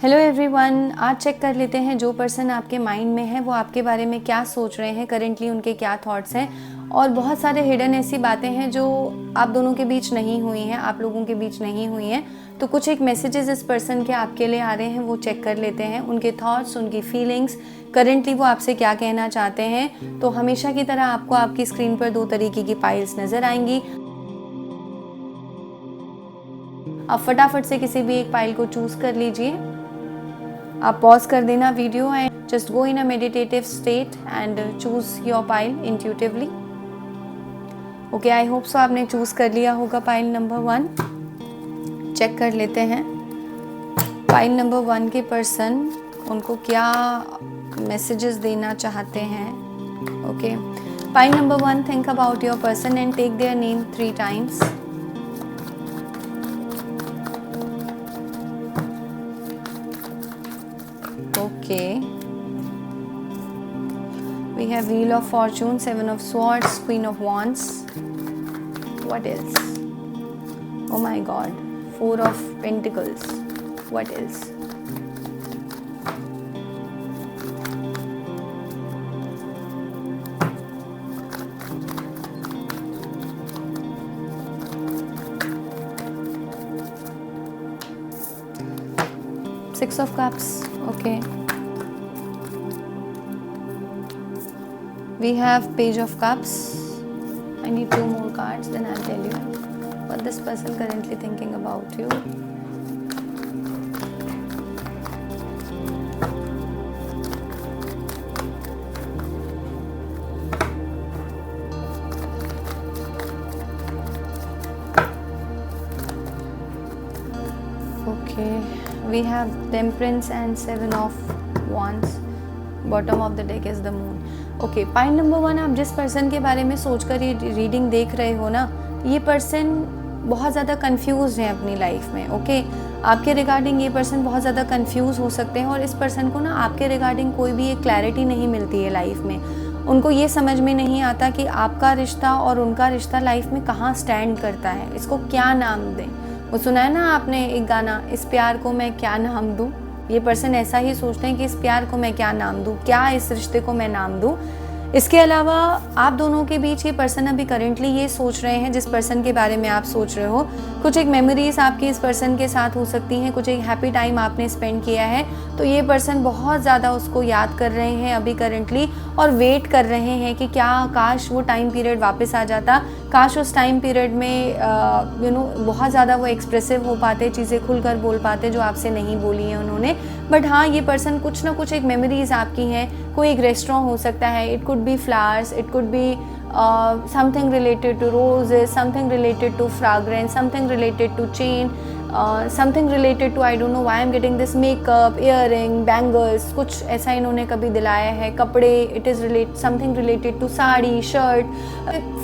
Hello everyone, आज check कर लेते हैं जो पर्सन आपके माइंड में है वो आपके बारे में क्या सोच रहे हैं, करेंटली उनके क्या थॉट्स हैं। और बहुत सारे हिडन ऐसी बातें हैं जो आप दोनों के बीच नहीं हुई हैं, आप लोगों के बीच नहीं हुई हैं। तो कुछ एक मैसेजेस इस पर्सन के आपके लिए आ रहे हैं, वो चेक कर लेते हैं। उनके थॉट्स, उनकी फीलिंग्स, करेंटली वो आपसे क्या कहना चाहते हैं। तो हमेशा की तरह आपको आपकी स्क्रीन पर 2 तरीके की पाइल्स नज़र आएंगी। आप फटाफट से किसी भी एक पाइल को चूज़ कर लीजिए। आप पॉज कर देना video and just go in a meditative state and choose your pile intuitively. Okay, I hope so आपने चूज कर लिया होगा पाइल नंबर 1। चेक कर लेते हैं पाइल नंबर 1 के पर्सन उनको क्या मैसेजेस देना चाहते हैं। Okay, pile number 1, think about your person and take their name 3 times. Okay, we have Wheel of Fortune, 7 of Swords, Queen of Wands. What else? Oh my God, 4 of Pentacles. What else? Six of Cups. Okay. We have Page of Cups. I need 2 more cards, then I'll tell you what this person currently thinking about you. Okay, we have Temperance and 7 of Wands. Bottom of the deck is the moon. Okay, pile number 1, आप जिस person के बारे में सोचकर ये reading देख रहे हो ना, ये पर्सन बहुत ज़्यादा कंफ्यूज है अपनी लाइफ में। ओके, आपके रिगार्डिंग ये पर्सन बहुत ज़्यादा कंफ्यूज हो सकते हैं और इस पर्सन को ना आपके रिगार्डिंग कोई भी एक क्लैरिटी नहीं मिलती है लाइफ में। उनको ये समझ में नहीं आता कि आपका रिश्ता और उनका रिश्ता लाइफ में कहाँ स्टैंड करता है, इसको क्या नाम दें। वो सुना है ना आपने एक गाना, इस प्यार को मैं क्या नाम दूँ। ये पर्सन ऐसा ही सोचते हैं कि इस प्यार को मैं क्या नाम दूँ, क्या इस रिश्ते को मैं नाम दूँ। इसके अलावा आप दोनों के बीच ये पर्सन अभी करेंटली ये सोच रहे हैं, जिस पर्सन के बारे में आप सोच रहे हो, कुछ एक मेमोरीज आपकी इस पर्सन के साथ हो सकती हैं, कुछ एक हैप्पी टाइम आपने स्पेंड किया है। तो ये पर्सन बहुत ज़्यादा उसको याद कर रहे हैं अभी करेंटली और वेट कर रहे हैं कि क्या काश वो टाइम पीरियड वापस आ जाता, काश उस टाइम पीरियड में बहुत ज़्यादा वो एक्सप्रेसिव हो पाते, चीज़ें खुलकर बोल पाते जो आपसे नहीं बोली हैं उन्होंने। बट हाँ, ये पर्सन कुछ ना कुछ एक मेमोरीज़ आपकी हैं। कोई एक रेस्टोरेंट हो सकता है, it could be flowers, it could be something related to roses, something related to fragrance, something related to chain, something related to, I don't know why I'm getting this, makeup, earring, bangles, कुछ ऐसा इन्होंने कभी दिलाया है। कपड़े, it is something related to sari, shirt,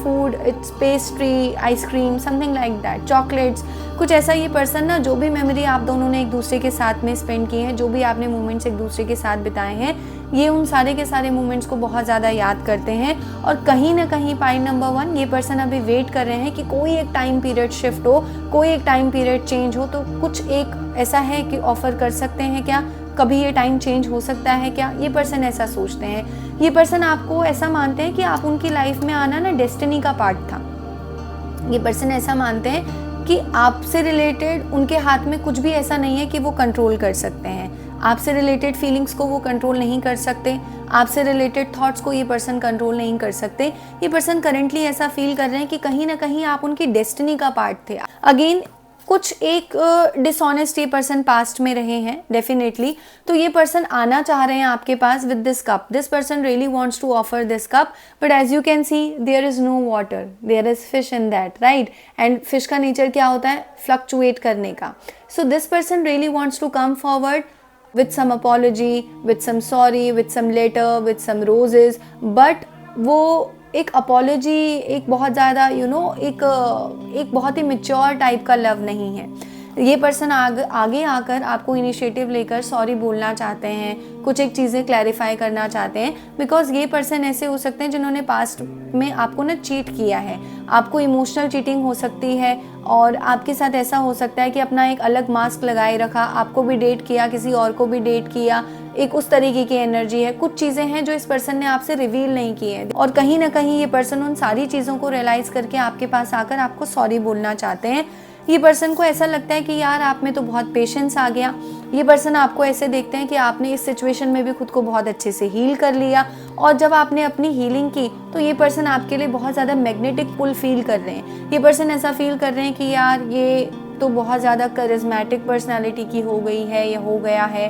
food, it's pastry, ice cream, something like that, chocolates, कुछ ऐसा। ये पर्सन ना जो भी मेमोरी आप दोनों ने एक दूसरे के साथ में स्पेंड की है, जो भी आपने मोमेंट्स एक दूसरे के साथ बिताए हैं, ये उन सारे के सारे मोमेंट्स को बहुत ज़्यादा याद करते हैं। और कहीं ना कहीं पाइल नंबर 1, ये पर्सन अभी वेट कर रहे हैं कि कोई एक टाइम पीरियड शिफ्ट हो, कोई एक टाइम पीरियड चेंज हो। तो कुछ एक ऐसा है कि ऑफर कर सकते हैं क्या, कभी ये टाइम चेंज हो सकता है क्या, ये पर्सन ऐसा सोचते हैं। ये पर्सन आपको ऐसा मानते हैं कि आप उनकी लाइफ में आना ना डेस्टिनी का पार्ट था। ये पर्सन ऐसा मानते हैं कि आपसे रिलेटेड उनके हाथ में कुछ भी ऐसा नहीं है कि वो कंट्रोल कर सकते हैं। आपसे रिलेटेड फीलिंग्स को वो कंट्रोल नहीं कर सकते, आपसे रिलेटेड थॉट्स को ये पर्सन कंट्रोल नहीं कर सकते। ये पर्सन करेंटली ऐसा फील कर रहे हैं कि कहीं ना कहीं आप उनकी डेस्टिनी का पार्ट थे। अगेन कुछ एक डिसऑनेस्ट ये पर्सन पास्ट में रहे हैं डेफिनेटली। तो ये पर्सन आना चाह रहे हैं आपके पास with this cup. This person really wants to offer this cup, but as you can see there is no water, there is fish in that, right. And fish का नेचर क्या होता है, फ्लक्चुएट करने का। So this person really wants to come forward with some apology, with some sorry, with some letter, with some roses, but वो एक apology, एक बहुत ज़्यादा एक बहुत ही mature टाइप का लव नहीं है। ये पर्सन आगे आकर आपको इनिशिएटिव लेकर सॉरी बोलना चाहते हैं, कुछ एक चीज़ें क्लैरिफाई करना चाहते हैं, बिकॉज ये पर्सन ऐसे हो सकते हैं जिन्होंने पास्ट में आपको ना चीट किया है। आपको इमोशनल चीटिंग हो सकती है और आपके साथ ऐसा हो सकता है कि अपना एक अलग मास्क लगाए रखा, आपको भी डेट किया, किसी और को भी डेट किया, एक उस तरीके की एनर्जी है। कुछ चीज़ें हैं जो इस पर्सन ने आपसे रिवील नहीं की है और कहीं ना कहीं ये पर्सन उन सारी चीज़ों को रियलाइज़ करके आपके पास आकर आपको सॉरी बोलना चाहते हैं। ये पर्सन को ऐसा लगता है कि यार आप में तो बहुत पेशेंस आ गया। ये पर्सन आपको ऐसे देखते हैं कि आपने इस सिचुएशन में भी खुद को बहुत अच्छे से हील कर लिया और जब आपने अपनी हीलिंग की तो ये पर्सन आपके लिए बहुत ज़्यादा मैग्नेटिक पुल फील कर रहे हैं। ये पर्सन ऐसा फील कर रहे हैं कि यार ये तो बहुत ज़्यादा करिज्मेटिक पर्सनैलिटी की हो गई है या हो गया है।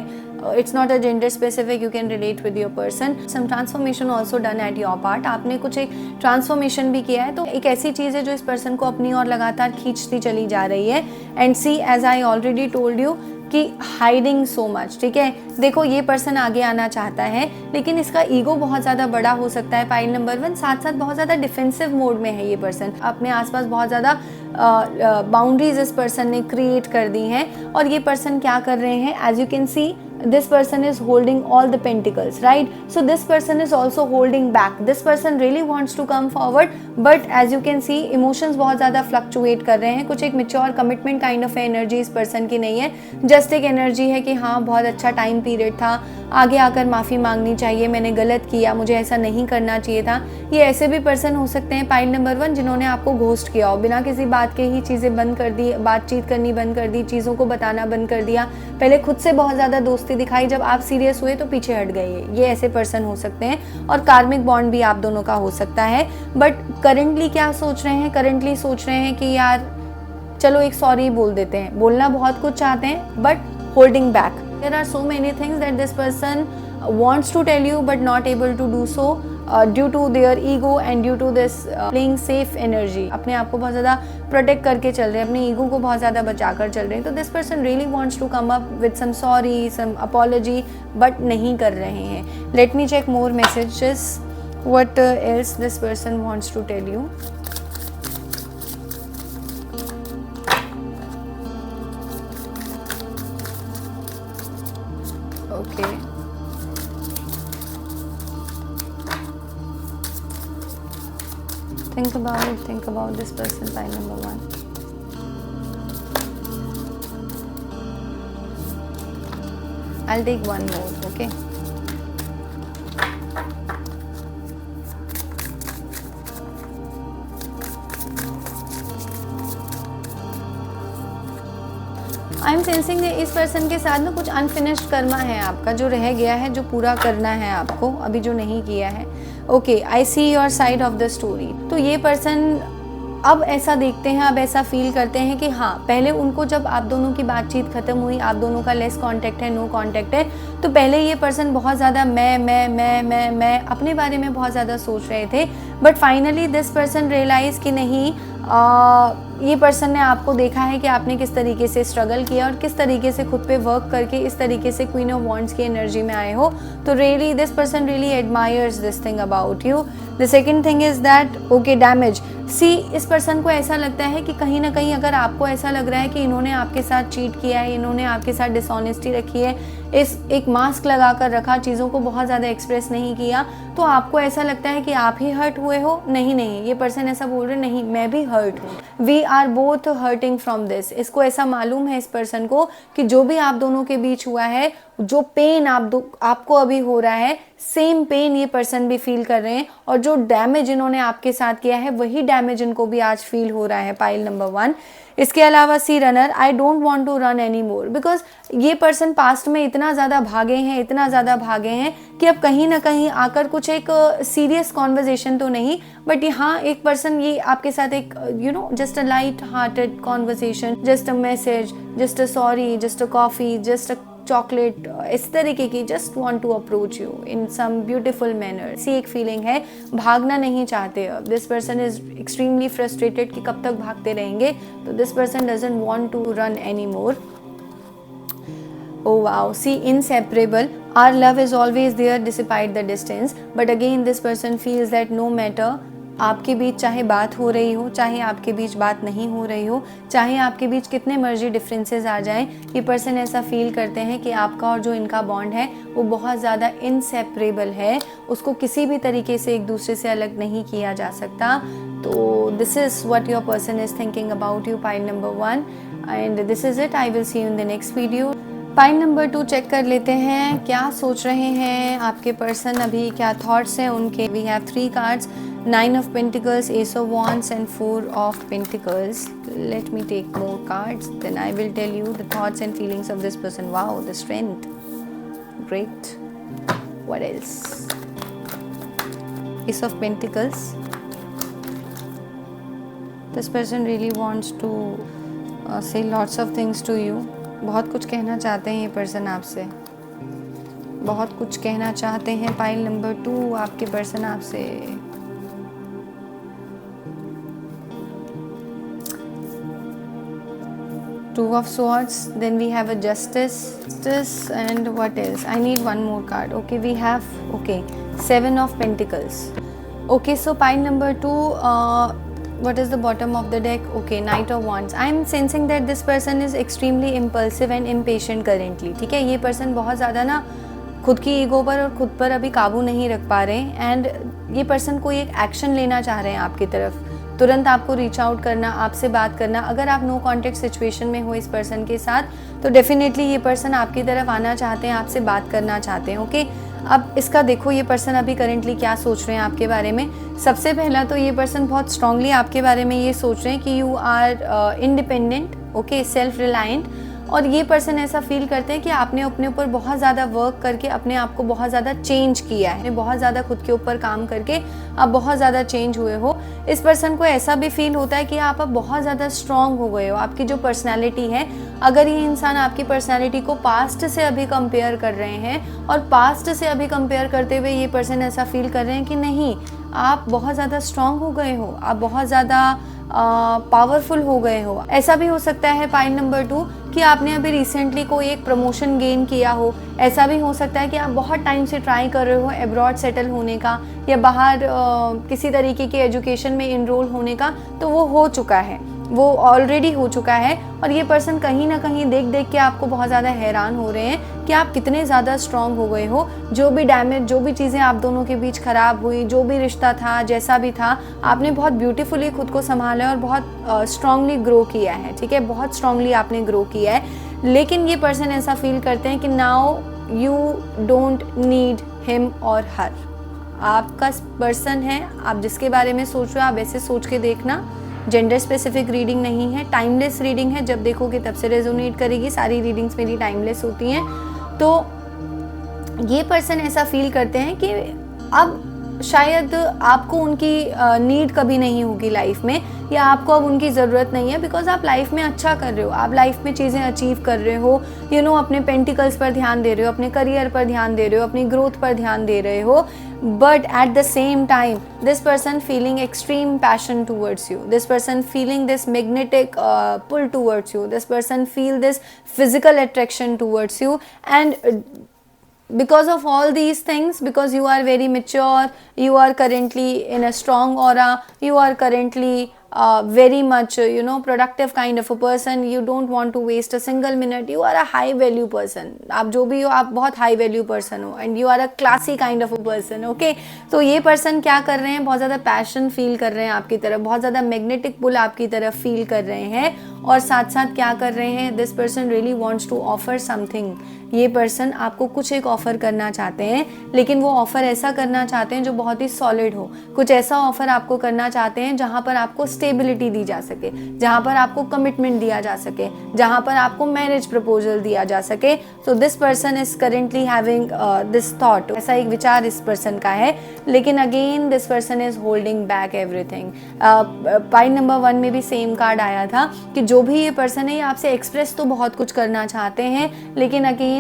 It's not a gender specific, you can relate with your person. Some transformation also done at your part, आपने कुछ एक ट्रांसफॉर्मेशन भी किया है। तो एक ऐसी चीज़ है जो इस पर्सन को अपनी ओर लगातार खींचती चली जा रही है। And see, as I already told you कि हाइडिंग सो मच, ठीक है। देखो ये पर्सन आगे आना चाहता है लेकिन इसका ईगो बहुत ज़्यादा बड़ा हो सकता है। पाइल नंबर 1, साथ साथ बहुत ज़्यादा डिफेंसिव मोड में है ये पर्सन। अपने आसपास बहुत ज़्यादा बाउंड्रीज इस पर्सन ने क्रिएट कर दी हैं और ये पर्सन क्या कर रहे हैं, as you can see this person is holding all the pentacles, right? So this person is also holding back. This person really wants to come forward, but as you can see emotions बहुत ज़्यादा fluctuate कर रहे हैं। कुछ एक mature commitment kind of energy इस person की नहीं है, just एक energy है कि हाँ बहुत अच्छा time period था, आगे आकर माफ़ी मांगनी चाहिए, मैंने गलत किया, मुझे ऐसा नहीं करना चाहिए था। ये ऐसे भी पर्सन हो सकते हैं पाइल नंबर 1 जिन्होंने आपको घोस्ट किया हो, बिना किसी बात के ही चीज़ें बंद कर दी, बातचीत करनी बंद कर दी, चीज़ों को बताना बंद कर दिया, पहले खुद से बहुत ज़्यादा दोस्ती दिखाई, जब आप सीरियस हुए तो पीछे हट गए। ये ऐसे पर्सन हो सकते हैं और कार्मिक बॉन्ड भी आप दोनों का हो सकता है। बट करंटली क्या सोच रहे हैं, करंटली सोच रहे हैं कि यार चलो एक सॉरी बोल देते हैं। बोलना बहुत कुछ चाहते हैं but holding back. There are so many things that this person wants to tell you but not able to do so due to their ego and due to this playing safe energy. अपने आप को बहुत ज़्यादा protect करके चल रहे हैं, अपने ईगो को बहुत ज़्यादा बचा कर चल रहे हैं। तो this person really wants to come up with some sorry, some apology, but नहीं कर रहे हैं। Let me check more messages, what else this person wants to tell you. Okay. Think about this person, pile number 1. I'll take one more, okay? I am sensing इस person के साथ ना कुछ unfinished Karma है आपका, जो रह गया है, जो पूरा करना है आपको, अभी जो नहीं किया है। Okay, I see your side of the story. तो ये पर्सन अब ऐसा देखते हैं, अब ऐसा फील करते हैं कि हाँ, पहले उनको जब आप दोनों की बातचीत खत्म हुई, आप दोनों का लेस कांटेक्ट है, नो कांटेक्ट है, तो पहले ये पर्सन बहुत ज़्यादा मैं अपने बारे में बहुत ज़्यादा सोच रहे थे। But finally this person realize कि नहीं, ये पर्सन ने आपको देखा है कि आपने किस तरीके से स्ट्रगल किया और किस तरीके से खुद पे वर्क करके इस तरीके से क्वीन ऑफ वॉन्ड्स की एनर्जी में आए हो। तो really this person really admires this thing about you. The second thing is that okay, damage. See, इस पर्सन को ऐसा लगता है कि कहीं ना कहीं अगर आपको ऐसा लग रहा है कि इन्होंने आपके साथ चीट किया है, इन्होंने आपके साथ डिसऑनेस्टी रखी है, इस एक मास्क लगा कर रखा, चीज़ों को बहुत ज़्यादा एक्सप्रेस नहीं किया, तो आपको ऐसा लगता है कि आप ही हर्ट हुए हो। नहीं, ये पर्सन ऐसा बोल रहे नहीं, मैं भी हर्ट हूँ। We are both hurting from this. इसको ऐसा मालूम है इस पर्सन को कि जो भी आप दोनों के बीच हुआ है, जो पेन आपको अभी हो रहा है, सेम पेन ये पर्सन भी फील कर रहे हैं और जो डैमेज इन्होंने आपके साथ किया है वही डैमेज इनको भी आज फील हो रहा है, पाइल नंबर 1। इसके अलावा see runner, I don't want to run any more, because ये पर्सन पास्ट में इतना ज़्यादा भागे हैं कि अब कहीं ना कहीं आकर कुछ एक सीरियस कॉन्वर्जेशन तो नहीं, बट यहाँ एक पर्सन ये आपके साथ एक just a light hearted conversation, just a message, just a sorry, just a coffee, just a chocolate, इस तरीके की, just want to approach you in some beautiful manner. See एक फीलिंग है, भागना नहीं चाहते अब। This person is extremely frustrated कि कब तक भागते रहेंगे, तो this person doesn't want to run any more. Oh wow, see, inseparable, our love is always there despite the distance, but again this person feels that no matter आपके बीच चाहे बात हो रही हो, चाहे आपके बीच बात नहीं हो रही हो, चाहे आपके बीच कितने मर्जी डिफरेंसेस आ जाएं, ये पर्सन ऐसा फील करते हैं कि आपका और जो इनका बॉन्ड है वो बहुत ज़्यादा इनसेपरेबल है, उसको किसी भी तरीके से एक दूसरे से अलग नहीं किया जा सकता। तो this is what your person is thinking about you, pile number 1, and this is it. I will see you in the next video. Pile number 2 check कर लेते हैं क्या सोच रहे हैं आपके पर्सन, अभी क्या थॉट्स हैं उनके। We have 3 cards, 9 of Pentacles, Ace of Wands and 4 of Pentacles. Let me take more cards, then I will tell you the thoughts and feelings of this person. Wow, the strength. Great. What else? Ace of Pentacles. This person really wants to say lots of things to you. बहुत कुछ कहना चाहते हैं ये person आपसे, बहुत कुछ कहना चाहते हैं। पाइल नंबर 2 आपके पर्सन आपसे। Two of Swords, then we have a Justice, and what else? I need one more card. Okay, we have 7 of Pentacles. Okay, so pile number 2, what is the bottom of the deck? Okay, Knight of Wands. I am sensing that this person is extremely impulsive and impatient currently. ठीक है, ये person बहुत ज़्यादा ना खुद की ego पर और खुद पर अभी काबू नहीं रख पा रहे हैं, एंड ये पर्सन कोई एक एक्शन लेना चाह रहे हैं आपकी तरफ, तुरंत आपको रीच आउट करना, आपसे बात करना। अगर आप नो कॉन्टेक्ट सिचुएशन में हो इस पर्सन के साथ, तो डेफिनेटली ये पर्सन आपकी तरफ आना चाहते हैं, आपसे बात करना चाहते हैं। ओके, अब इसका देखो ये पर्सन अभी करेंटली क्या सोच रहे हैं आपके बारे में। सबसे पहला तो ये पर्सन बहुत स्ट्रांगली आपके बारे में ये सोच रहे हैं कि you are independent, okay, self reliant, और ये पर्सन ऐसा फील करते हैं कि आपने अपने ऊपर बहुत ज़्यादा वर्क करके अपने आप को बहुत ज़्यादा चेंज किया है, बहुत ज़्यादा खुद के ऊपर काम करके आप बहुत ज़्यादा चेंज हुए हो। इस पर्सन को ऐसा भी फील होता है कि आप अब बहुत ज़्यादा स्ट्रॉन्ग हो गए हो। आपकी जो पर्सनैलिटी है, अगर ये इंसान आपकी पर्सनैलिटी को पास्ट से अभी कंपेयर कर रहे हैं, और पास्ट से अभी कंपेयर करते हुए ये पर्सन ऐसा फील कर रहे हैं कि नहीं, आप बहुत ज़्यादा स्ट्रॉन्ग हो गए हो, आप बहुत ज़्यादा पावरफुल हो गए हो। ऐसा भी हो सकता है पाइल नंबर 2 कि आपने अभी रिसेंटली कोई एक प्रमोशन गेन किया हो। ऐसा भी हो सकता है कि आप बहुत टाइम से ट्राई कर रहे हो अब्रॉड सेटल होने का, या बाहर किसी तरीके की एजुकेशन में इनरोल होने का, तो वो हो चुका है, वो ऑलरेडी हो चुका है। और ये पर्सन कहीं ना कहीं देख देख के आपको बहुत ज़्यादा हैरान हो रहे हैं कि आप कितने ज़्यादा स्ट्रांग हो गए हो। जो भी डैमेज, जो भी चीज़ें आप दोनों के बीच ख़राब हुई, जो भी रिश्ता था, जैसा भी था, आपने बहुत ब्यूटीफुली खुद को संभाला और बहुत स्ट्रांगली ग्रो किया है। ठीक है, बहुत स्ट्रांगली आपने ग्रो किया है। लेकिन ये पर्सन ऐसा फील करते हैं कि now you don't need him और हर। आपका पर्सन है, आप जिसके बारे में सोच रहे हो, आप ऐसे सोच के देखना। जेंडर स्पेसिफिक रीडिंग नहीं है, टाइमलेस रीडिंग है। जब देखोगे तब से रेजोनेट करेगी। सारी रीडिंग्स मेरी टाइमलेस होती हैं। तो ये पर्सन ऐसा फील करते हैं कि अब शायद आपको उनकी नीड कभी नहीं होगी लाइफ में, या आपको अब उनकी ज़रूरत नहीं है, बिकॉज आप लाइफ में अच्छा कर रहे हो, आप लाइफ में चीज़ें अचीव कर रहे हो, अपने पेंटिकल्स पर ध्यान दे रहे हो, अपने करियर पर ध्यान दे रहे हो, अपनी ग्रोथ पर ध्यान दे रहे हो। But at the same time, this person feeling extreme passion towards you. This person feeling this magnetic pull towards you. This person feel this physical attraction towards you. And because of all these things, because you are very mature, you are currently in a strong aura, you are currently very much productive kind of a person, you don't want to waste a single minute, you are a high value person, आप जो भी हो आप बहुत high value person हो, and you are a classy kind of a person, okay। तो ये person क्या कर रहे हैं, बहुत ज़्यादा passion feel कर रहे हैं आपकी तरफ, बहुत ज़्यादा magnetic pull आपकी तरफ feel कर रहे हैं, और साथ साथ क्या कर रहे हैं, this person really wants to offer something। ये पर्सन आपको कुछ एक ऑफ़र करना चाहते हैं, लेकिन वो ऑफ़र ऐसा करना चाहते हैं जो बहुत ही सॉलिड हो। कुछ ऐसा ऑफ़र आपको करना चाहते हैं जहाँ पर आपको स्टेबिलिटी दी जा सके, जहाँ पर आपको कमिटमेंट दिया जा सके, जहाँ पर आपको मैरिज प्रपोजल दिया जा सके। तो this person is currently having this thought, ऐसा एक विचार इस पर्सन का है, लेकिन again this person is holding back everything. Pile number 1 में भी सेम कार्ड आया था कि जो भी ये पर्सन है, ये आपसे एक्सप्रेस तो बहुत कुछ करना चाहते हैं, लेकिन अगेन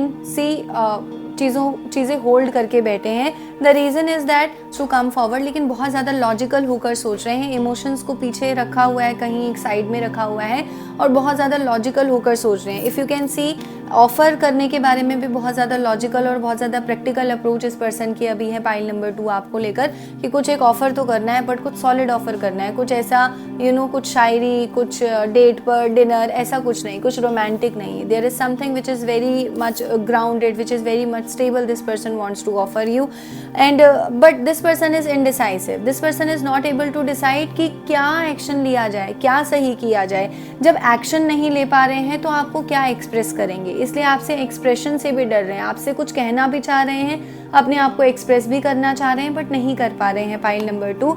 चीज़ें होल्ड करके बैठे हैं। The reason is that to come forward, लेकिन बहुत ज़्यादा लॉजिकल होकर सोच रहे हैं। इमोशंस को पीछे रखा हुआ है, कहीं एक साइड में रखा हुआ है, और बहुत ज़्यादा लॉजिकल होकर सोच रहे हैं। If you can C offer करने के बारे में भी बहुत ज़्यादा लॉजिकल और बहुत ज़्यादा प्रैक्टिकल अप्रोच इस पर्सन की अभी है पाइल नंबर 2 आपको लेकर, कि कुछ एक ऑफ़र तो करना है बट कुछ सॉलिड ऑफ़र करना है, कुछ ऐसा कुछ शायरी, कुछ डेट पर डिनर, ऐसा कुछ नहीं, कुछ रोमांटिक नहीं. There is something which is very much grounded, which is very much stable this person wants to offer you. And but this person is indecisive. This person is not able to decide कि क्या action लिया जाए, क्या सही किया जाए. जब action नहीं ले पा रहे हैं तो आपको क्या एक्सप्रेस करेंगे, इसलिए आपसे एक्सप्रेशन से भी डर रहे हैं. आपसे कुछ कहना भी चाह रहे हैं, अपने आप को एक्सप्रेस भी करना चाह रहे हैं, बट नहीं कर पा रहे हैं. Pile number 2.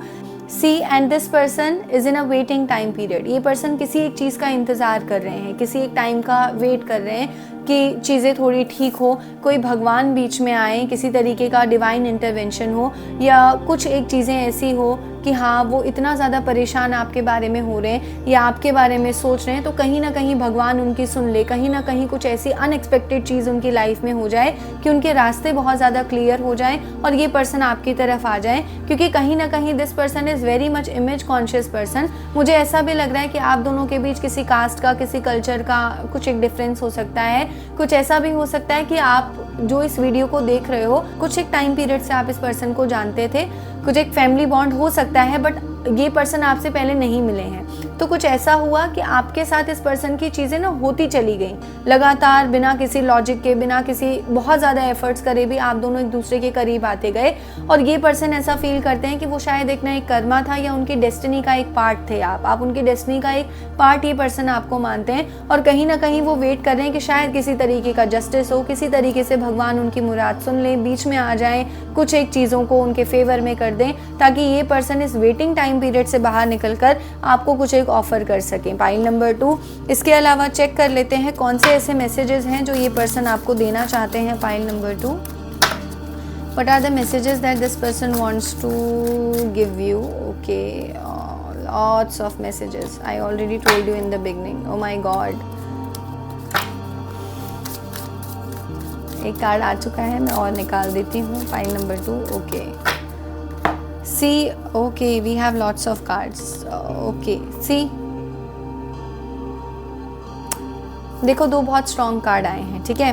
See and this person is in a waiting time period. ये पर्सन किसी एक चीज़ का इंतज़ार कर रहे हैं, किसी एक टाइम का वेट कर रहे हैं कि चीज़ें थोड़ी ठीक हो, कोई भगवान बीच में आए, किसी तरीके का डिवाइन इंटरवेंशन हो, या कुछ एक चीज़ें ऐसी हो कि हाँ वो इतना ज़्यादा परेशान आपके बारे में हो रहे हैं या आपके बारे में सोच रहे हैं, तो कहीं ना कहीं भगवान उनकी सुन ले, कहीं ना कहीं कुछ ऐसी अनएक्सपेक्टेड चीज़ उनकी लाइफ में हो जाए कि उनके रास्ते बहुत ज़्यादा क्लियर हो जाए और ये पर्सन आपकी तरफ आ जाए. क्योंकि कहीं ना कहीं this person is very much image conscious person. मुझे ऐसा भी लग रहा है कि आप दोनों के बीच किसी कास्ट का, किसी कल्चर का कुछ एक डिफरेंस हो सकता है. कुछ ऐसा भी हो सकता है कि आप जो इस वीडियो को देख रहे हो, कुछ एक टाइम पीरियड से आप इस पर्सन को जानते थे, कुछ एक फैमिली बॉन्ड हो सकता है, बट ये पर्सन आपसे पहले नहीं मिले हैं. तो कुछ ऐसा हुआ कि आपके साथ इस पर्सन की चीज़ें ना होती चली गई लगातार, बिना किसी लॉजिक के, बिना किसी बहुत ज़्यादा एफर्ट्स करे भी आप दोनों एक दूसरे के करीब आते गए. और ये पर्सन ऐसा फील करते हैं कि वो शायद एक ना एक कर्मा था या उनकी डेस्टिनी का एक पार्ट थे आप उनकी डेस्टिनी का एक पार्ट ये पर्सन आपको मानते हैं. और कहीं ना कहीं वो वेट कर रहे हैं कि शायद किसी तरीके का जस्टिस हो, किसी तरीके से भगवान उनकी मुराद सुन लें, बीच में आ जाएं, कुछ एक चीज़ों को उनके फेवर में कर दें, ताकि ये पर्सन इस वेटिंग टाइम पीरियड से बाहर निकलकर आपको कुछ एक ऑफर कर सकें. Pile number 2. इसके अलावा चेक कर लेते हैं कौन से ऐसे मैसेजेस हैं जो ये पर्सन आपको देना चाहते हैं. Pile number 2. What are the messages that this person wants to give you? Okay, lots of messages. I already told you in the beginning. Oh my God. एक कार्ड आ चुका है, मैं और निकाल देती हूँ. Pile number 2. Okay. See, okay, we have lots of cards. Okay, see. देखो, दो बहुत स्ट्रॉन्ग कार्ड आए हैं, ठीक है.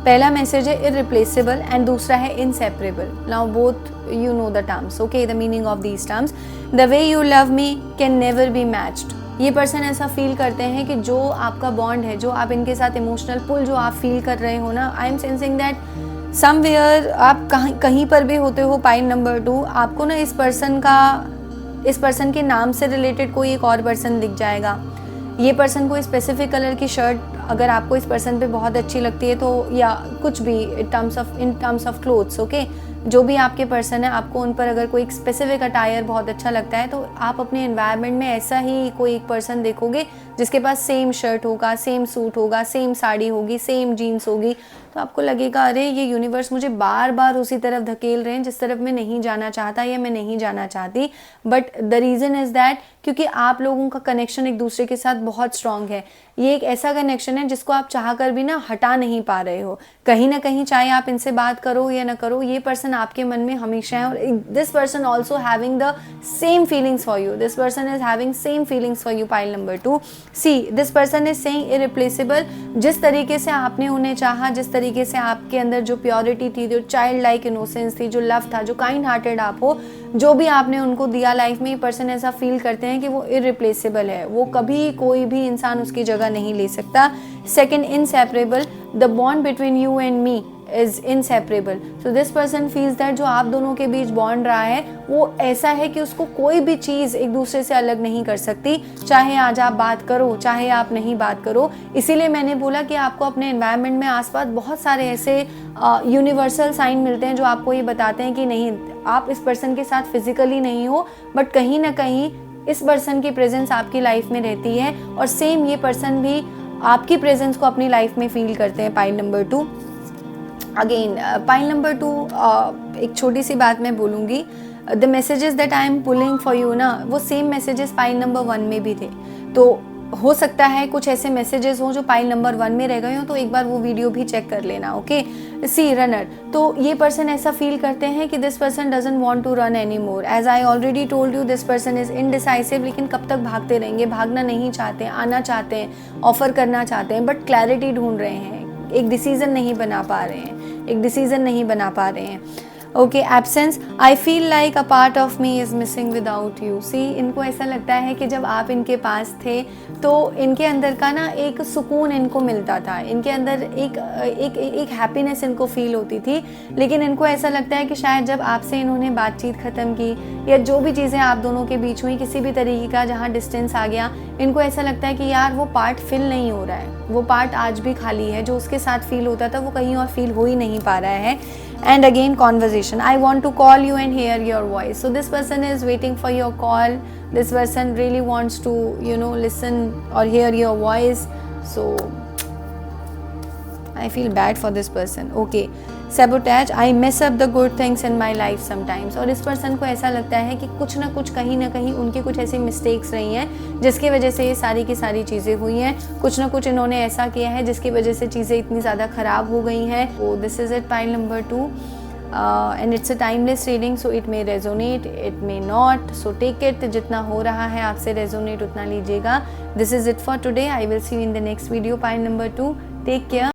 पहला मैसेज है इररिप्लेसेबल एंड दूसरा है inseparable. Now both you know the terms, okay, the meaning of these terms. The way you love me can never be matched. ये पर्सन ऐसा फील करते हैं कि जो आपका बॉन्ड है, जो आप इनके साथ इमोशनल पुल जो आप फील कर रहे हो ना, I am sensing that somewhere आप कहीं पर भी होते हो. Pile number 2. आपको ना इस पर्सन के नाम से रिलेटेड कोई एक और पर्सन दिख जाएगा. ये पर्सन कोई स्पेसिफिक कलर की शर्ट अगर आपको इस पर्सन पे बहुत अच्छी लगती है तो, या कुछ भी in terms of clothes, okay, जो भी आपके पर्सन है, आपको उन पर अगर कोई स्पेसिफिक अटायर बहुत अच्छा लगता है तो आप अपने एनवायरनमेंट में ऐसा ही कोई एक पर्सन देखोगे जिसके पास सेम शर्ट होगा, सेम सूट होगा, सेम साड़ी होगी, सेम जीन्स होगी. तो आपको लगेगा अरे ये यूनिवर्स मुझे बार बार उसी तरफ धकेल रहे हैं जिस तरफ मैं नहीं जाना चाहता या मैं नहीं जाना चाहती. But the reason is that क्योंकि आप लोगों का कनेक्शन एक दूसरे के साथ बहुत स्ट्रांग है. ये एक ऐसा कनेक्शन है जिसको आप चाह कर भी ना हटा नहीं पा रहे हो. कहीं ना कहीं चाहे आप इनसे बात करो या ना करो, ये पर्सन आपके मन में हमेशा है. और this person also having the same feelings for you. This person is having same feelings for you. Pile number 2. See, this person is saying irreplaceable. जिस तरीके से आपने उन्हें चाहा, जिस तरीके से आपके अंदर जो प्योरिटी थी, जो चाइल्ड लाइक इनोसेंस थी, जो लव था, जो काइंड हार्टेड आप हो, जो भी आपने उनको दिया लाइफ में, ये पर्सन ऐसा फील करते हैं कि वो इररिप्लेसेबल है. वो कभी कोई भी इंसान उसकी जगह नहीं ले सकता. Second, inseparable. The bond between you and me is inseparable. So this person feels that जो आप दोनों के बीच बॉन्ड रहा है वो ऐसा है कि उसको कोई भी चीज़ एक दूसरे से अलग नहीं कर सकती, चाहे आज आप बात करो, चाहे आप नहीं बात करो. इसीलिए मैंने बोला कि आपको अपने एनवायरनमेंट में आसपास बहुत सारे ऐसे यूनिवर्सल साइन मिलते हैं जो आपको ये बताते हैं कि नहीं, आप इस पर्सन के साथ फिजिकली नहीं हो, बट कहीं ना कहीं इस पर्सन की प्रेजेंस आपकी लाइफ में रहती है. और सेम ये पर्सन भी आपकी प्रेजेंस को अपनी लाइफ में फील करते हैं. Pile number 2. Again pile number 2, एक छोटी सी बात मैं बोलूँगी. The messages that I am pulling for you ना, वो सेम मैसेजेस पाइल नंबर 1 में भी थे. तो हो सकता है कुछ ऐसे मैसेजेस हों जो पाइल नंबर 1 में रह गए हों, तो एक बार वो वीडियो भी चेक कर लेना. ओके. See, runner. तो ये पर्सन ऐसा फील करते हैं कि this person doesn't want to run any more. As I already told you, this person is indecisive. लेकिन कब तक भागते रहेंगे, भागना नहीं चाहते, आना चाहते हैं, ऑफर करना चाहते हैं, बट क्लैरिटी ढूंढ रहे हैं एक डिसीज़न नहीं बना पा रहे हैं, एक डिसीज़न नहीं बना पा रहे हैं। Okay, absence, I feel like a part of me is missing without you. See, इनको ऐसा लगता है कि जब आप इनके पास थे तो इनके अंदर का ना एक सुकून इनको मिलता था, इनके अंदर एक हैप्पीनेस इनको फील होती थी, लेकिन इनको ऐसा लगता है कि शायद जब आपसे इन्होंने बातचीत ख़त्म की या जो भी चीज़ें आप दोनों के बीच हुई, किसी भी तरीके का जहाँ डिस्टेंस आ गया, इनको ऐसा लगता है कि यार वो पार्ट फिल नहीं हो रहा है, वो पार्ट आज भी खाली है, जो उसके साथ फील होता था वो कहीं और फील हो ही नहीं पा रहा है। And again, conversation, I want to call you and hear your voice. So this person is waiting for your call. This person really wants to, listen or hear your voice. So I feel bad for this person. Okay, sabotage, I mess up the good things in my life sometimes. और इस person को ऐसा लगता है कि कुछ ना कुछ, कहीं ना कहीं उनकी कुछ ऐसी मिस्टेक्स रही हैं जिसकी वजह से ये सारी की सारी चीज़ें हुई हैं। कुछ ना कुछ इन्होंने ऐसा किया है जिसकी वजह से चीज़ें इतनी ज़्यादा ख़राब हो गई हैं। तो this is it, pile number 2, and it's a timeless reading, so it may resonate, it may not, so take it, जितना हो रहा है आपसे रेजोनेट उतना लीजिएगा। This is it for today, I will see you in the next video, pile number 2, take care.